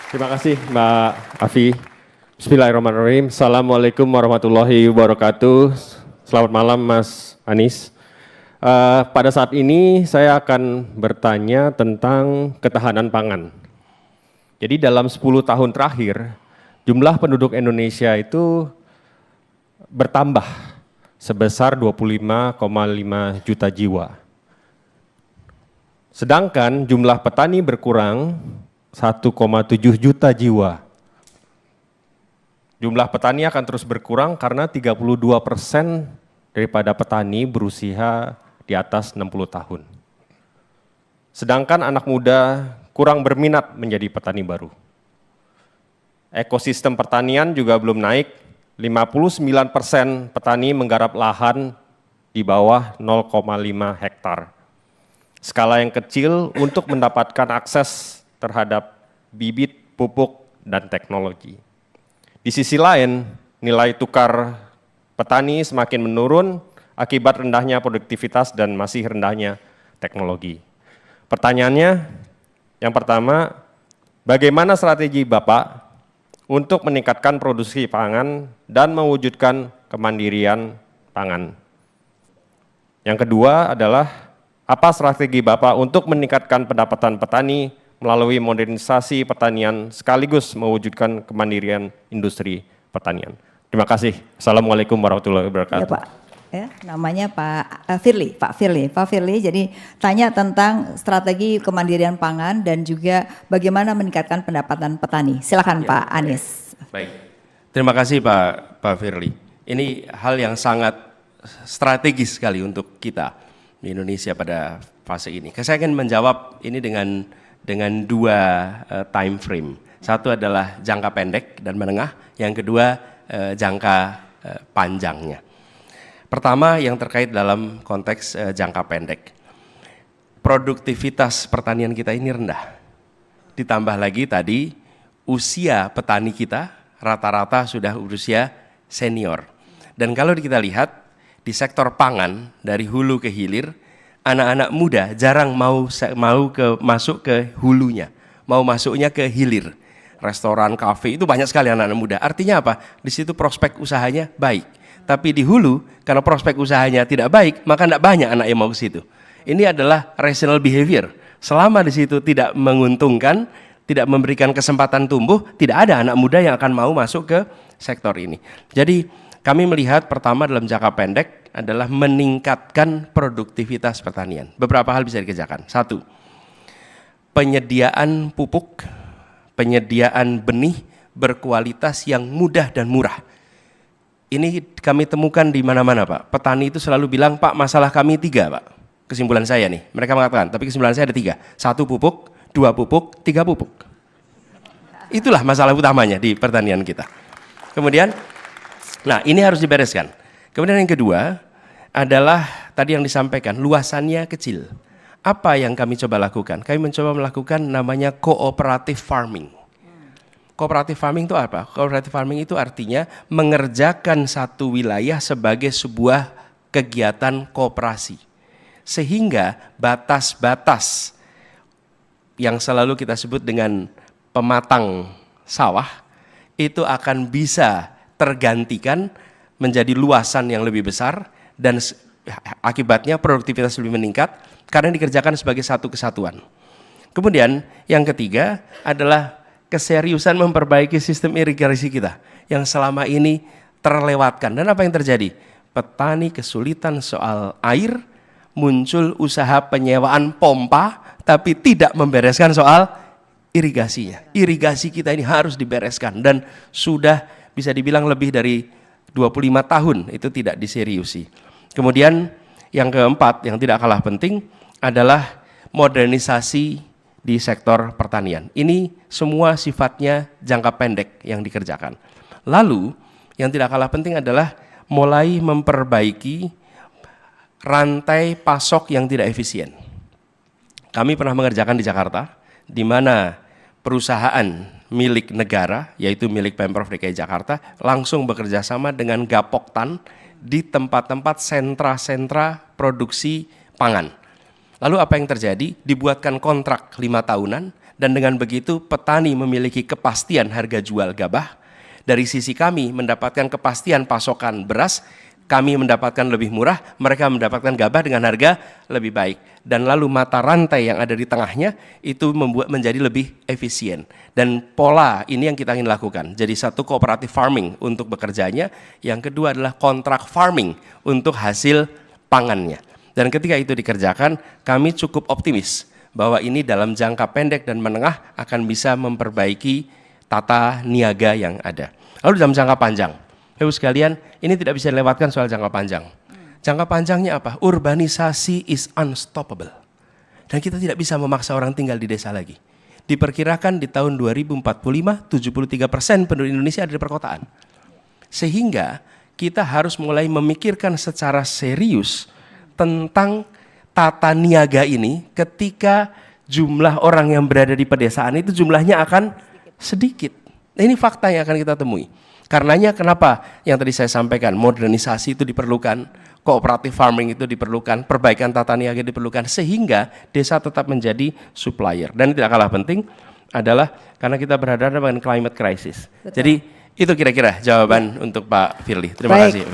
Terima kasih Mbak Afi. Bismillahirrahmanirrahim. Assalamualaikum warahmatullahi wabarakatuh. Selamat malam Mas Anies. Pada saat ini saya akan bertanya tentang ketahanan pangan. Jadi dalam 10 tahun terakhir, jumlah penduduk Indonesia itu bertambah sebesar 25,5 juta jiwa. Sedangkan jumlah petani berkurang 1,7 juta jiwa. Jumlah petani akan terus berkurang karena 32% daripada petani berusia di atas 60 tahun. Sedangkan anak muda kurang berminat menjadi petani baru. Ekosistem pertanian juga belum naik, 59% petani menggarap lahan di bawah 0,5 hektar. Skala yang kecil untuk mendapatkan akses terhadap bibit, pupuk, dan teknologi. Di sisi lain, nilai tukar petani semakin menurun akibat rendahnya produktivitas dan masih rendahnya teknologi. Pertanyaannya, yang pertama, bagaimana strategi Bapak untuk meningkatkan produksi pangan dan mewujudkan kemandirian pangan? Yang kedua adalah, apa strategi Bapak untuk meningkatkan pendapatan petani melalui modernisasi pertanian sekaligus mewujudkan kemandirian industri pertanian. Terima kasih. Assalamualaikum warahmatullahi wabarakatuh. Ya Pak, ya, namanya Pak Firly. Jadi tanya tentang strategi kemandirian pangan dan juga bagaimana meningkatkan pendapatan petani. Silakan ya, Pak Anies. Baik, terima kasih Pak Firly. Ini hal yang sangat strategis sekali untuk kita di Indonesia pada fase ini. Saya akan menjawab ini dengan dua time frame. Satu adalah jangka pendek dan menengah, yang kedua jangka panjangnya. Pertama yang terkait dalam konteks jangka pendek. Produktivitas pertanian kita ini rendah. Ditambah lagi tadi usia petani kita rata-rata sudah usia senior. Dan kalau kita lihat di sektor pangan dari hulu ke hilir, anak-anak muda jarang masuk ke hulunya, mau masuknya ke hilir. Restoran, kafe itu banyak sekali anak-anak muda. Artinya apa? Di situ prospek usahanya baik. Tapi di hulu, karena prospek usahanya tidak baik, maka tidak banyak anak yang mau ke situ. Ini adalah rational behavior. Selama di situ tidak menguntungkan, tidak memberikan kesempatan tumbuh, tidak ada anak muda yang akan mau masuk ke sektor ini. Jadi kami melihat pertama dalam jangka pendek adalah meningkatkan produktivitas pertanian. Beberapa hal bisa dikerjakan. Satu, penyediaan pupuk, penyediaan benih berkualitas yang mudah dan murah. Ini kami temukan di mana-mana Pak. Petani itu selalu bilang, Pak masalah kami 3 Pak. Kesimpulan saya nih, mereka mengatakan, tapi kesimpulan saya ada 3. 1 pupuk, 2 pupuk, 3 pupuk. Itulah masalah utamanya di pertanian kita. Kemudian, nah ini harus dibereskan. Kemudian yang kedua adalah tadi yang disampaikan, luasannya kecil. Apa yang kami coba lakukan? Kami mencoba melakukan namanya cooperative farming. Cooperative farming itu apa? Cooperative farming itu artinya mengerjakan satu wilayah sebagai sebuah kegiatan koperasi. Sehingga batas-batas yang selalu kita sebut dengan pematang sawah itu akan bisa tergantikan menjadi luasan yang lebih besar dan akibatnya produktivitas lebih meningkat karena dikerjakan sebagai satu kesatuan. Kemudian yang ketiga adalah keseriusan memperbaiki sistem irigasi kita yang selama ini terlewatkan. Dan apa yang terjadi? Petani kesulitan soal air, muncul usaha penyewaan pompa tapi tidak membereskan soal irigasinya. Irigasi kita ini harus dibereskan dan sudah bisa dibilang lebih dari 25 tahun itu tidak diseriusi. Kemudian yang keempat yang tidak kalah penting adalah modernisasi di sektor pertanian. Ini semua sifatnya jangka pendek yang dikerjakan. Lalu yang tidak kalah penting adalah mulai memperbaiki rantai pasok yang tidak efisien. Kami pernah mengerjakan di Jakarta, di mana perusahaan milik negara, yaitu milik Pemprov DKI Jakarta, langsung bekerja sama dengan Gapoktan di tempat-tempat sentra-sentra produksi pangan. Lalu apa yang terjadi? Dibuatkan kontrak 5 tahunan Dan dengan begitu petani memiliki kepastian harga jual gabah. Dari sisi kami mendapatkan kepastian pasokan beras, kami mendapatkan lebih murah, mereka mendapatkan gabah dengan harga lebih baik. Dan lalu mata rantai yang ada di tengahnya itu membuat menjadi lebih efisien. Dan pola ini yang kita ingin lakukan. Jadi satu cooperative farming untuk bekerjanya, yang kedua adalah contract farming untuk hasil pangannya. Dan ketika itu dikerjakan, kami cukup optimis bahwa ini dalam jangka pendek dan menengah akan bisa memperbaiki tata niaga yang ada. Lalu dalam jangka panjang, Ibu sekalian, ini tidak bisa dilewatkan soal jangka panjang. Jangka panjangnya apa? Urbanisasi is unstoppable. Dan kita tidak bisa memaksa orang tinggal di desa lagi. Diperkirakan di tahun 2045, 73% penduduk Indonesia ada di perkotaan. Sehingga kita harus mulai memikirkan secara serius tentang tata niaga ini ketika jumlah orang yang berada di pedesaan itu jumlahnya akan sedikit. Ini fakta yang akan kita temui. Karenanya kenapa yang tadi saya sampaikan, modernisasi itu diperlukan, cooperative farming itu diperlukan, perbaikan tata niaga diperlukan, sehingga desa tetap menjadi supplier. Dan tidak kalah penting adalah karena kita berhadapan dengan climate crisis. Betul. Jadi itu kira-kira jawaban untuk Pak Firly. Terima kasih.